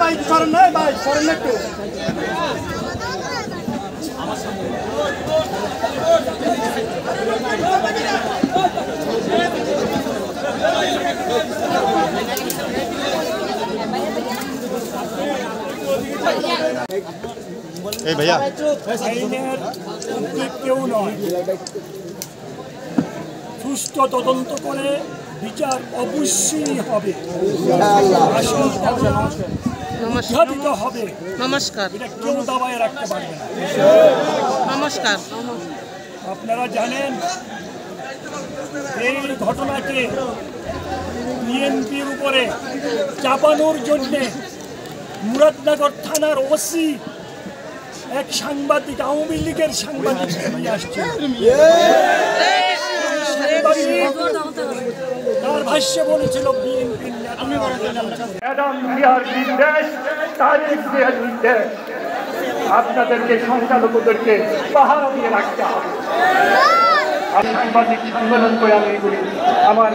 ভাই সরেন না, ভাই সরেন না একটু। এই ভাইয়া আইনের উদ্যোগ কেউ নয়, সুষ্ঠু তদন্ত করে বিচার অবশ্যই হবে, উদ্ঘাটিত হবে। নমস্কার। এটা কেউ দাবায় রাখতে পারবে না। নমস্কার। আপনারা জানেন এই ঘটনাকে বিএনপির উপরে চাপানোর জন্যে মুরাদনগর থানার ওসি এক সাংবাদিক, আওয়ামী লীগের সাংবাদিক নিয়ে আসছে। তার ভাষ্যে বলেছিল বিএনপির ম্যাডাম জিয়ার নির্দেশ, তারেক জিয়ার নির্দেশ, আপনাদেরকে সংখ্যালঘুদেরকে পাহারা দিয়ে রাখতে হবে। সাংবাদিক সম্মেলন করে আমি এগুলি আমার